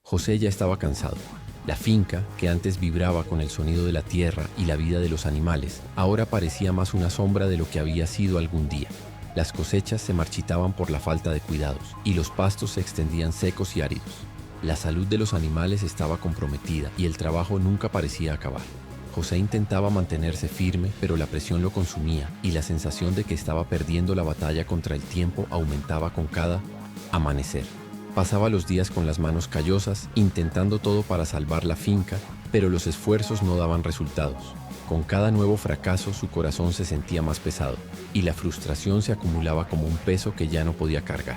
José ya estaba cansado. La finca, que antes vibraba con el sonido de la tierra y la vida de los animales, ahora parecía más una sombra de lo que había sido algún día. Las cosechas se marchitaban por la falta de cuidados y los pastos se extendían secos y áridos. La salud de los animales estaba comprometida y el trabajo nunca parecía acabar. José intentaba mantenerse firme, pero la presión lo consumía y la sensación de que estaba perdiendo la batalla contra el tiempo aumentaba con cada amanecer. Pasaba los días con las manos callosas, intentando todo para salvar la finca, pero los esfuerzos no daban resultados. Con cada nuevo fracaso su corazón se sentía más pesado y la frustración se acumulaba como un peso que ya no podía cargar.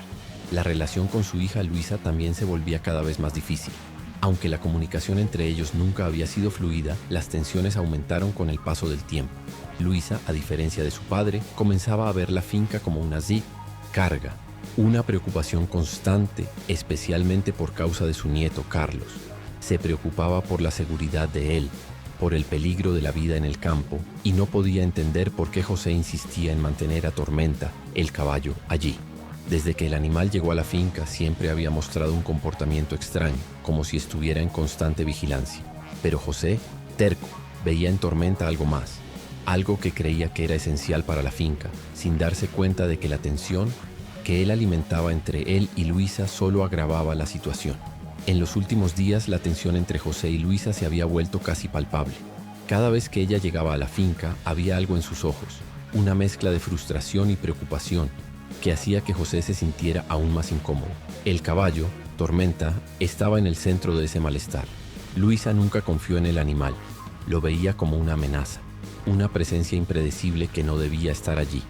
La relación con su hija Luisa también se volvía cada vez más difícil. Aunque la comunicación entre ellos nunca había sido fluida, las tensiones aumentaron con el paso del tiempo. Luisa, a diferencia de su padre, comenzaba a ver la finca como una carga, una preocupación constante, especialmente por causa de su nieto Carlos. Se preocupaba por la seguridad de él, por el peligro de la vida en el campo, y no podía entender por qué José insistía en mantener a Tormenta, el caballo, allí. Desde que el animal llegó a la finca siempre había mostrado un comportamiento extraño, como si estuviera en constante vigilancia. Pero José, terco, veía en Tormenta algo más, algo que creía que era esencial para la finca, sin darse cuenta de que la tensión que él alimentaba entre él y Luisa solo agravaba la situación. En los últimos días la tensión entre José y Luisa se había vuelto casi palpable. Cada vez que ella llegaba a la finca había algo en sus ojos, una mezcla de frustración y preocupación, que hacía que José se sintiera aún más incómodo. El caballo, Tormenta, estaba en el centro de ese malestar. Luisa nunca confió en el animal, lo veía como una amenaza, una presencia impredecible que no debía estar allí.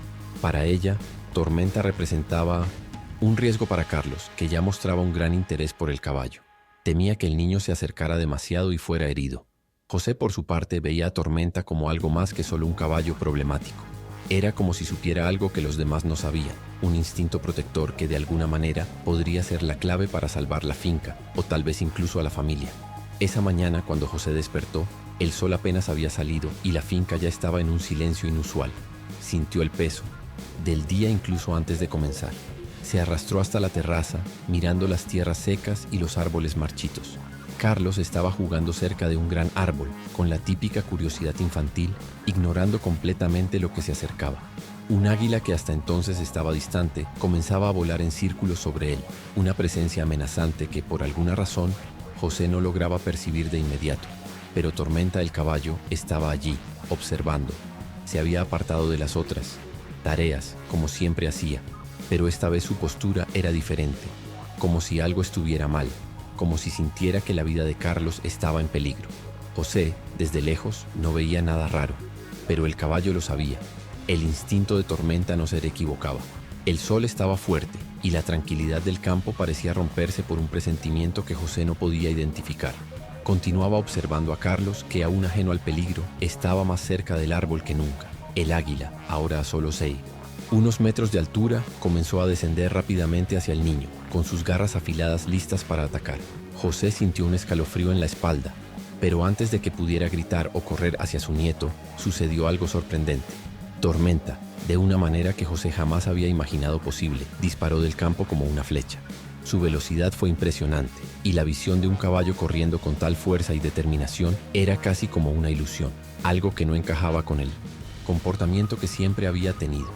Para ella, Tormenta representaba un riesgo para Carlos, que ya mostraba un gran interés por el caballo. Temía que el niño se acercara demasiado y fuera herido. José, por su parte, veía a Tormenta como algo más que solo un caballo problemático. Era como si supiera algo que los demás no sabían, un instinto protector que de alguna manera podría ser la clave para salvar la finca, o tal vez incluso a la familia. Esa mañana, cuando José despertó, el sol apenas había salido y la finca ya estaba en un silencio inusual. Sintió el peso del día incluso antes de comenzar. Se arrastró hasta la terraza, mirando las tierras secas y los árboles marchitos. Carlos estaba jugando cerca de un gran árbol, con la típica curiosidad infantil, ignorando completamente lo que se acercaba. Un águila que hasta entonces estaba distante, comenzaba a volar en círculos sobre él, una presencia amenazante que por alguna razón José no lograba percibir de inmediato. Pero Tormenta, el caballo, estaba allí, observando. Se había apartado de las otras tareas, como siempre hacía, pero esta vez su postura era diferente, como si algo estuviera mal, como si sintiera que la vida de Carlos estaba en peligro. José, desde lejos, no veía nada raro, pero el caballo lo sabía. El instinto de Tormenta no se equivocaba. El sol estaba fuerte y la tranquilidad del campo parecía romperse por un presentimiento que José no podía identificar. Continuaba observando a Carlos, que aún ajeno al peligro, estaba más cerca del árbol que nunca. El águila, ahora a solo 1 metros de altura, comenzó a descender rápidamente hacia el niño, con sus garras afiladas listas para atacar. José sintió un escalofrío en la espalda, pero antes de que pudiera gritar o correr hacia su nieto, sucedió algo sorprendente. Tormenta, de una manera que José jamás había imaginado posible, disparó del campo como una flecha. Su velocidad fue impresionante, y la visión de un caballo corriendo con tal fuerza y determinación era casi como una ilusión, algo que no encajaba con el comportamiento que siempre había tenido.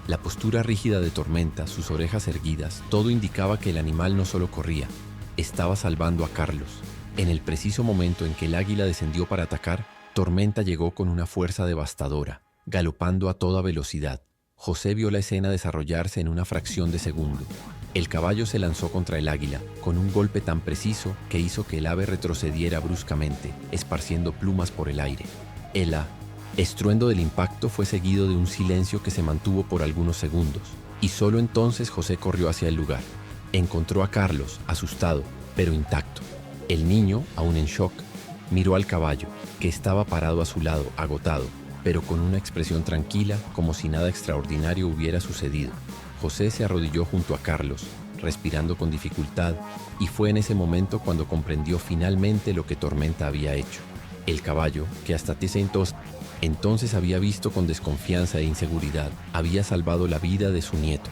La postura rígida de Tormenta, sus orejas erguidas, todo indicaba que el animal no solo corría, estaba salvando a Carlos. En el preciso momento en que el águila descendió para atacar, Tormenta llegó con una fuerza devastadora, galopando a toda velocidad. José vio la escena desarrollarse en una fracción de segundo. El caballo se lanzó contra el águila, con un golpe tan preciso que hizo que el ave retrocediera bruscamente, esparciendo plumas por el aire. El estruendo del impacto fue seguido de un silencio que se mantuvo por algunos segundos, y solo entonces José corrió hacia el lugar. Encontró a Carlos, asustado, pero intacto. El niño, aún en shock, miró al caballo, que estaba parado a su lado, agotado, pero con una expresión tranquila, como si nada extraordinario hubiera sucedido. José se arrodilló junto a Carlos, respirando con dificultad, y fue en ese momento cuando comprendió finalmente lo que Tormenta había hecho. El caballo, que hasta entonces había visto con desconfianza e inseguridad, había salvado la vida de su nieto.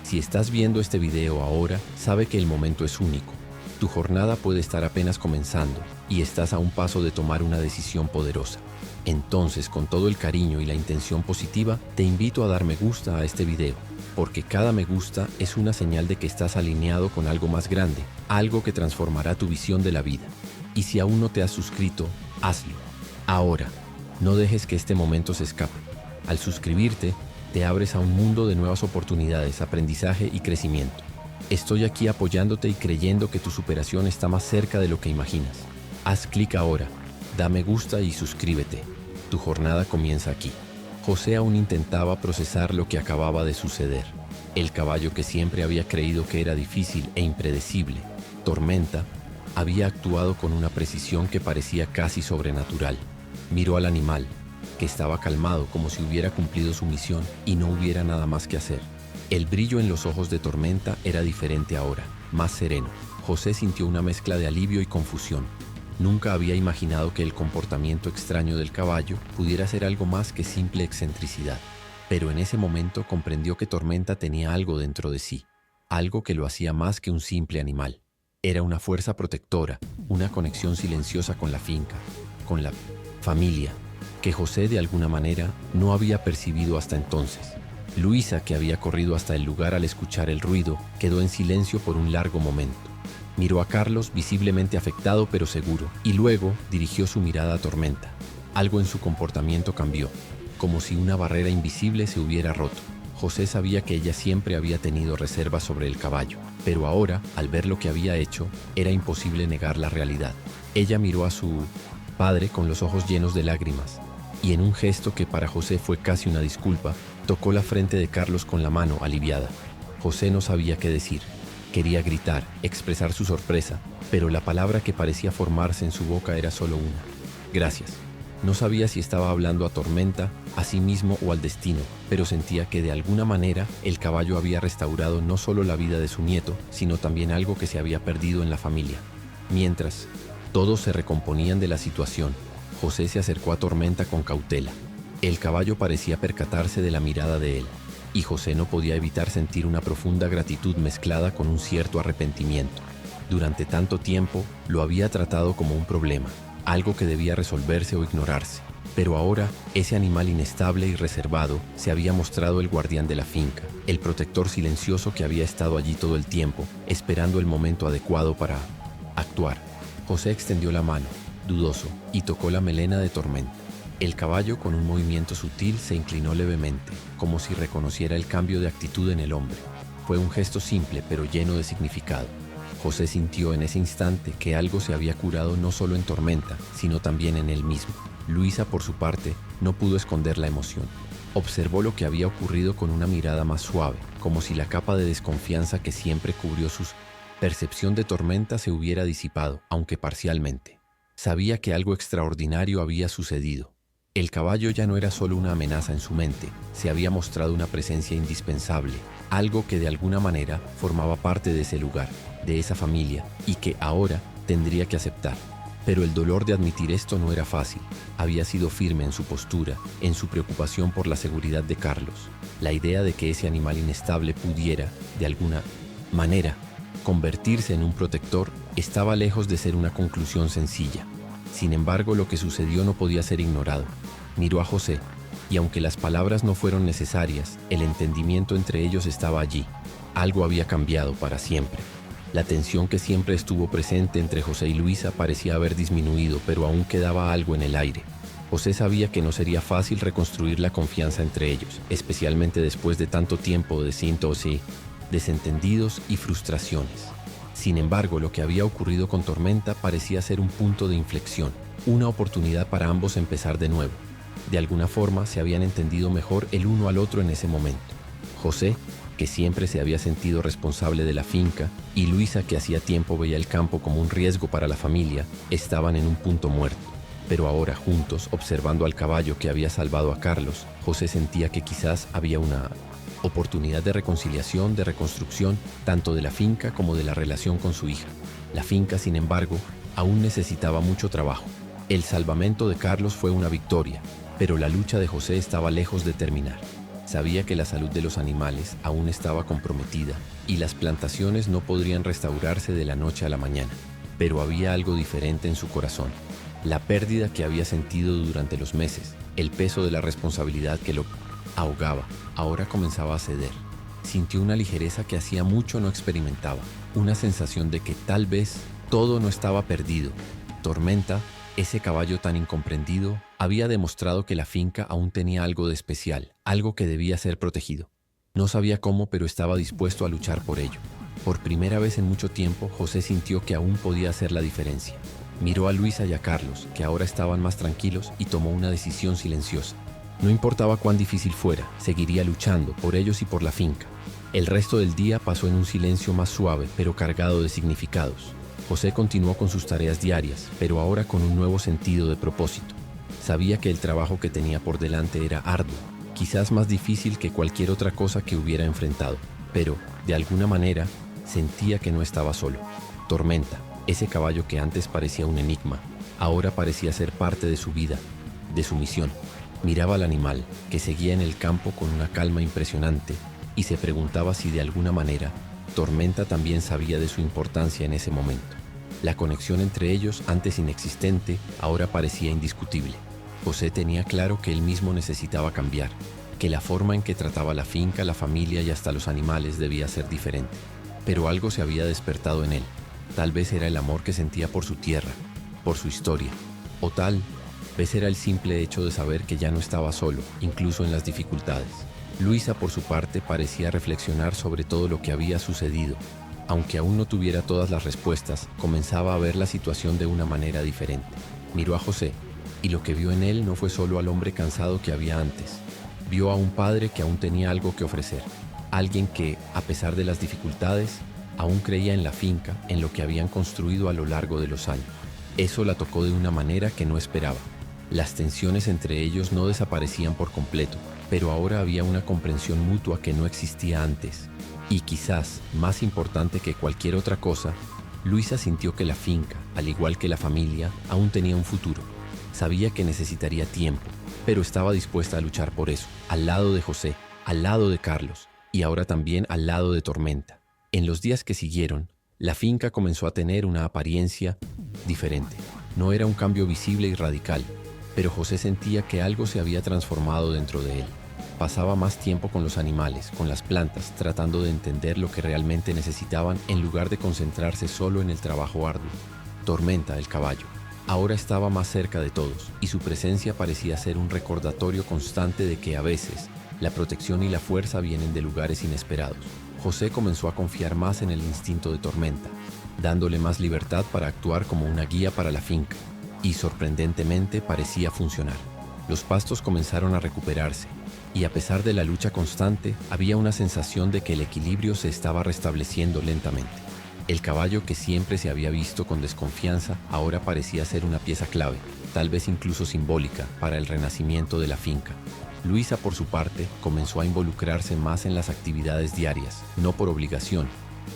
Si estás viendo este video ahora, sabe que el momento es único. Tu jornada puede estar apenas comenzando y estás a un paso de tomar una decisión poderosa. Entonces, con todo el cariño y la intención positiva, te invito a dar me gusta a este video, porque cada me gusta es una señal de que estás alineado con algo más grande, algo que transformará tu visión de la vida. Y si aún no te has suscrito, hazlo. Ahora, no dejes que este momento se escape. Al suscribirte, te abres a un mundo de nuevas oportunidades, aprendizaje y crecimiento. Estoy aquí apoyándote y creyendo que tu superación está más cerca de lo que imaginas. Haz clic ahora, da me gusta y suscríbete. Tu jornada comienza aquí. José aún intentaba procesar lo que acababa de suceder. El caballo que siempre había creído que era difícil e impredecible, Tormenta, había actuado con una precisión que parecía casi sobrenatural. Miró al animal, que estaba calmado como si hubiera cumplido su misión y no hubiera nada más que hacer. El brillo en los ojos de Tormenta era diferente ahora, más sereno. José sintió una mezcla de alivio y confusión. Nunca había imaginado que el comportamiento extraño del caballo pudiera ser algo más que simple excentricidad. Pero en ese momento comprendió que Tormenta tenía algo dentro de sí, algo que lo hacía más que un simple animal. Era una fuerza protectora, una conexión silenciosa con la finca, con la familia, que José de alguna manera no había percibido hasta entonces. Luisa, que había corrido hasta el lugar al escuchar el ruido, quedó en silencio por un largo momento. Miró a Carlos, visiblemente afectado pero seguro, y luego dirigió su mirada a Tormenta. Algo en su comportamiento cambió, como si una barrera invisible se hubiera roto. José sabía que ella siempre había tenido reservas sobre el caballo, pero ahora, al ver lo que había hecho, era imposible negar la realidad. Ella miró a su padre con los ojos llenos de lágrimas, y en un gesto que para José fue casi una disculpa, tocó la frente de Carlos con la mano aliviada. José no sabía qué decir. Quería gritar, expresar su sorpresa, pero la palabra que parecía formarse en su boca era solo una: gracias. No sabía si estaba hablando a Tormenta, a sí mismo o al destino, pero sentía que de alguna manera el caballo había restaurado no solo la vida de su nieto, sino también algo que se había perdido en la familia. Mientras todos se recomponían de la situación, José se acercó a Tormenta con cautela. El caballo parecía percatarse de la mirada de él, y José no podía evitar sentir una profunda gratitud mezclada con un cierto arrepentimiento. Durante tanto tiempo lo había tratado como un problema, algo que debía resolverse o ignorarse. Pero ahora, ese animal inestable y reservado se había mostrado el guardián de la finca, el protector silencioso que había estado allí todo el tiempo, esperando el momento adecuado para actuar. José extendió la mano, dudoso, y tocó la melena de Tormenta. El caballo, con un movimiento sutil, se inclinó levemente, como si reconociera el cambio de actitud en el hombre. Fue un gesto simple, pero lleno de significado. José sintió en ese instante que algo se había curado no solo en Tormenta, sino también en él mismo. Luisa, por su parte, no pudo esconder la emoción. Observó lo que había ocurrido con una mirada más suave, como si la capa de desconfianza que siempre cubrió su percepción de Tormenta se hubiera disipado, aunque parcialmente. Sabía que algo extraordinario había sucedido. El caballo ya no era solo una amenaza en su mente, se había mostrado una presencia indispensable, algo que de alguna manera formaba parte de ese lugar, de esa familia, y que ahora tendría que aceptar. Pero el dolor de admitir esto no era fácil. Había sido firme en su postura, en su preocupación por la seguridad de Carlos. La idea de que ese animal inestable pudiera, de alguna manera, convertirse en un protector estaba lejos de ser una conclusión sencilla. Sin embargo, lo que sucedió no podía ser ignorado. Miró a José, y aunque las palabras no fueron necesarias, el entendimiento entre ellos estaba allí. Algo había cambiado para siempre. La tensión que siempre estuvo presente entre José y Luisa parecía haber disminuido, pero aún quedaba algo en el aire. José sabía que no sería fácil reconstruir la confianza entre ellos, especialmente después de tanto tiempo de desentendidos y frustraciones. Sin embargo, lo que había ocurrido con Tormenta parecía ser un punto de inflexión, una oportunidad para ambos empezar de nuevo. De alguna forma se habían entendido mejor el uno al otro en ese momento. José, que siempre se había sentido responsable de la finca, y Luisa, que hacía tiempo veía el campo como un riesgo para la familia, estaban en un punto muerto. Pero ahora, juntos, observando al caballo que había salvado a Carlos, José sentía que quizás había una oportunidad de reconciliación, de reconstrucción, tanto de la finca como de la relación con su hija. La finca, sin embargo, aún necesitaba mucho trabajo. El salvamento de Carlos fue una victoria, pero la lucha de José estaba lejos de terminar. Sabía que la salud de los animales aún estaba comprometida y las plantaciones no podrían restaurarse de la noche a la mañana. Pero había algo diferente en su corazón. La pérdida que había sentido durante los meses, el peso de la responsabilidad que lo ahogaba, ahora comenzaba a ceder. Sintió una ligereza que hacía mucho no experimentaba, una sensación de que tal vez todo no estaba perdido. Tormenta, ese caballo tan incomprendido, había demostrado que la finca aún tenía algo de especial, algo que debía ser protegido. No sabía cómo, pero estaba dispuesto a luchar por ello. Por primera vez en mucho tiempo, José sintió que aún podía hacer la diferencia. Miró a Luisa y a Carlos, que ahora estaban más tranquilos, y tomó una decisión silenciosa. No importaba cuán difícil fuera, seguiría luchando por ellos y por la finca. El resto del día pasó en un silencio más suave, pero cargado de significados. José continuó con sus tareas diarias, pero ahora con un nuevo sentido de propósito. Sabía que el trabajo que tenía por delante era arduo, quizás más difícil que cualquier otra cosa que hubiera enfrentado, pero, de alguna manera, sentía que no estaba solo. Tormenta, ese caballo que antes parecía un enigma, ahora parecía ser parte de su vida, de su misión. Miraba al animal, que seguía en el campo con una calma impresionante, y se preguntaba si de alguna manera Tormenta también sabía de su importancia en ese momento. La conexión entre ellos, antes inexistente, ahora parecía indiscutible. José tenía claro que él mismo necesitaba cambiar, que la forma en que trataba la finca, la familia y hasta los animales debía ser diferente. Pero algo se había despertado en él. Tal vez era el amor que sentía por su tierra, por su historia, o tal vez era el simple hecho de saber que ya no estaba solo, incluso en las dificultades. Luisa, por su parte, parecía reflexionar sobre todo lo que había sucedido. Aunque aún no tuviera todas las respuestas, comenzaba a ver la situación de una manera diferente. Miró a José, y lo que vio en él no fue solo al hombre cansado que había antes. Vio a un padre que aún tenía algo que ofrecer. Alguien que, a pesar de las dificultades, aún creía en la finca, en lo que habían construido a lo largo de los años. Eso la tocó de una manera que no esperaba. Las tensiones entre ellos no desaparecían por completo, pero ahora había una comprensión mutua que no existía antes. Y quizás, más importante que cualquier otra cosa, Luisa sintió que la finca, al igual que la familia, aún tenía un futuro. Sabía que necesitaría tiempo, pero estaba dispuesta a luchar por eso, al lado de José, al lado de Carlos, y ahora también al lado de Tormenta. En los días que siguieron, la finca comenzó a tener una apariencia diferente. No era un cambio visible y radical, pero José sentía que algo se había transformado dentro de él. Pasaba más tiempo con los animales, con las plantas, tratando de entender lo que realmente necesitaban en lugar de concentrarse solo en el trabajo arduo. Tormenta, el caballo, ahora estaba más cerca de todos, y su presencia parecía ser un recordatorio constante de que a veces la protección y la fuerza vienen de lugares inesperados. José comenzó a confiar más en el instinto de Tormenta, dándole más libertad para actuar como una guía para la finca, y sorprendentemente parecía funcionar. Los pastos comenzaron a recuperarse, y a pesar de la lucha constante, había una sensación de que el equilibrio se estaba restableciendo lentamente. El caballo, que siempre se había visto con desconfianza, ahora parecía ser una pieza clave, tal vez incluso simbólica, para el renacimiento de la finca. Luisa, por su parte, comenzó a involucrarse más en las actividades diarias, no por obligación,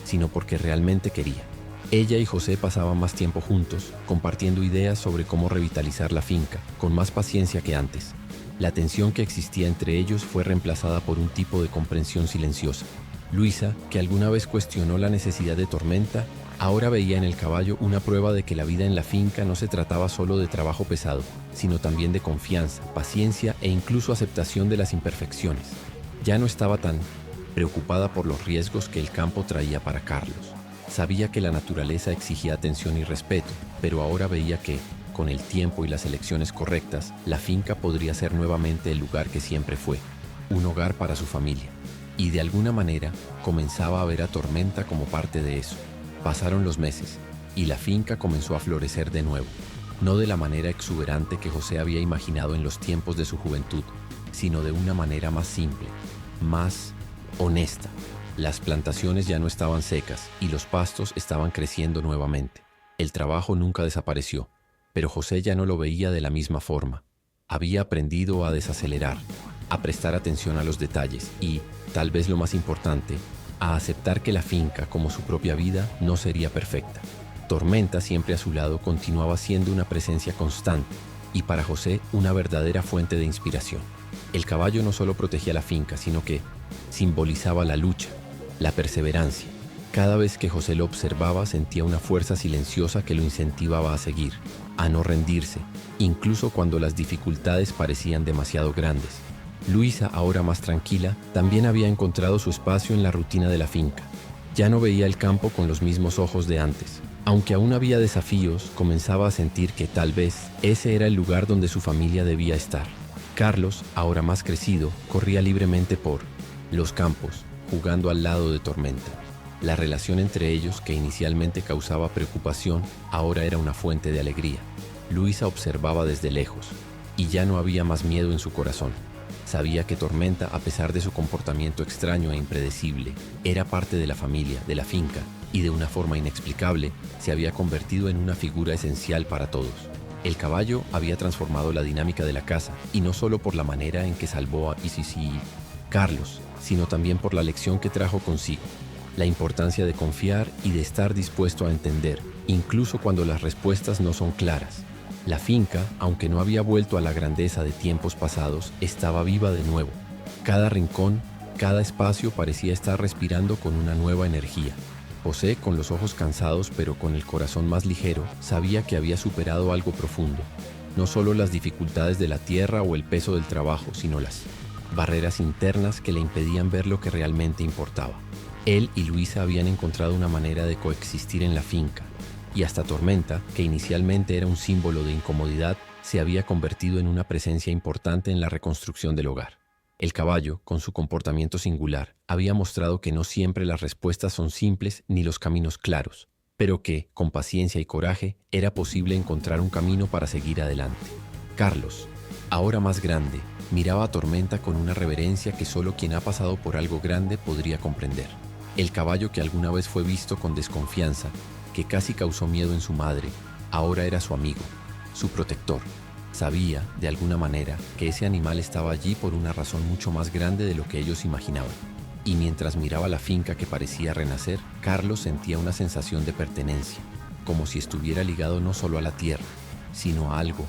sino porque realmente quería. Ella y José pasaban más tiempo juntos, compartiendo ideas sobre cómo revitalizar la finca, con más paciencia que antes. La tensión que existía entre ellos fue reemplazada por un tipo de comprensión silenciosa. Luisa, que alguna vez cuestionó la necesidad de Tormenta, ahora veía en el caballo una prueba de que la vida en la finca no se trataba solo de trabajo pesado, sino también de confianza, paciencia e incluso aceptación de las imperfecciones. Ya no estaba tan preocupada por los riesgos que el campo traía para Carlos. Sabía que la naturaleza exigía atención y respeto, pero ahora veía que, con el tiempo y las elecciones correctas, la finca podría ser nuevamente el lugar que siempre fue, un hogar para su familia. Y de alguna manera comenzaba a ver a Tormenta como parte de eso. Pasaron los meses, y la finca comenzó a florecer de nuevo, no de la manera exuberante que José había imaginado en los tiempos de su juventud, sino de una manera más simple, más honesta. Las plantaciones ya no estaban secas y los pastos estaban creciendo nuevamente. El trabajo nunca desapareció, pero José ya no lo veía de la misma forma. Había aprendido a desacelerar, a prestar atención a los detalles y, tal vez lo más importante, a aceptar que la finca, como su propia vida, no sería perfecta. Tormenta, siempre a su lado, continuaba siendo una presencia constante y para José una verdadera fuente de inspiración. El caballo no solo protegía la finca, sino que simbolizaba la lucha, la perseverancia. Cada vez que José lo observaba sentía una fuerza silenciosa que lo incentivaba a seguir, a no rendirse, incluso cuando las dificultades parecían demasiado grandes. Luisa, ahora más tranquila, también había encontrado su espacio en la rutina de la finca. Ya no veía el campo con los mismos ojos de antes. Aunque aún había desafíos, comenzaba a sentir que tal vez ese era el lugar donde su familia debía estar. Carlos, ahora más crecido, corría libremente por los campos, jugando al lado de Tormenta. La relación entre ellos, que inicialmente causaba preocupación, ahora era una fuente de alegría. Luisa observaba desde lejos, y ya no había más miedo en su corazón. Sabía que Tormenta, a pesar de su comportamiento extraño e impredecible, era parte de la familia, de la finca, y de una forma inexplicable, se había convertido en una figura esencial para todos. El caballo había transformado la dinámica de la casa, y no solo por la manera en que salvó a Isis y Carlos, sino también por la lección que trajo consigo. La importancia de confiar y de estar dispuesto a entender, incluso cuando las respuestas no son claras. La finca, aunque no había vuelto a la grandeza de tiempos pasados, estaba viva de nuevo. Cada rincón, cada espacio parecía estar respirando con una nueva energía. José, con los ojos cansados pero con el corazón más ligero, sabía que había superado algo profundo. No solo las dificultades de la tierra o el peso del trabajo, sino las barreras internas que le impedían ver lo que realmente importaba. Él y Luisa habían encontrado una manera de coexistir en la finca, y hasta Tormenta, que inicialmente era un símbolo de incomodidad, se había convertido en una presencia importante en la reconstrucción del hogar. El caballo, con su comportamiento singular, había mostrado que no siempre las respuestas son simples ni los caminos claros, pero que, con paciencia y coraje, era posible encontrar un camino para seguir adelante. Carlos, ahora más grande, miraba a Tormenta con una reverencia que solo quien ha pasado por algo grande podría comprender. El caballo, que alguna vez fue visto con desconfianza, que casi causó miedo en su madre, ahora era su amigo, su protector. Sabía, de alguna manera, que ese animal estaba allí por una razón mucho más grande de lo que ellos imaginaban. Y mientras miraba la finca que parecía renacer, Carlos sentía una sensación de pertenencia, como si estuviera ligado no solo a la tierra, sino a algo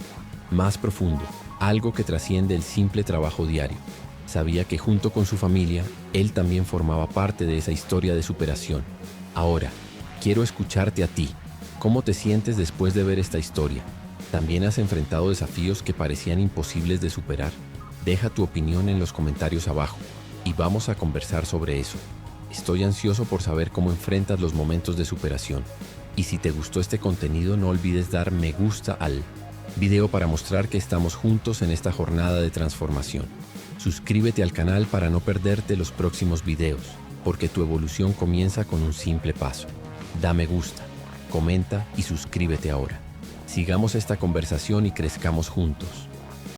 más profundo, algo que trasciende el simple trabajo diario. Sabía que junto con su familia, él también formaba parte de esa historia de superación. Ahora, quiero escucharte a ti. ¿Cómo te sientes después de ver esta historia? ¿También has enfrentado desafíos que parecían imposibles de superar? Deja tu opinión en los comentarios abajo y vamos a conversar sobre eso. Estoy ansioso por saber cómo enfrentas los momentos de superación. Y si te gustó este contenido, no olvides dar me gusta al video para mostrar que estamos juntos en esta jornada de transformación. Suscríbete al canal para no perderte los próximos videos, porque tu evolución comienza con un simple paso. Da me gusta, comenta y suscríbete ahora. Sigamos esta conversación y crezcamos juntos.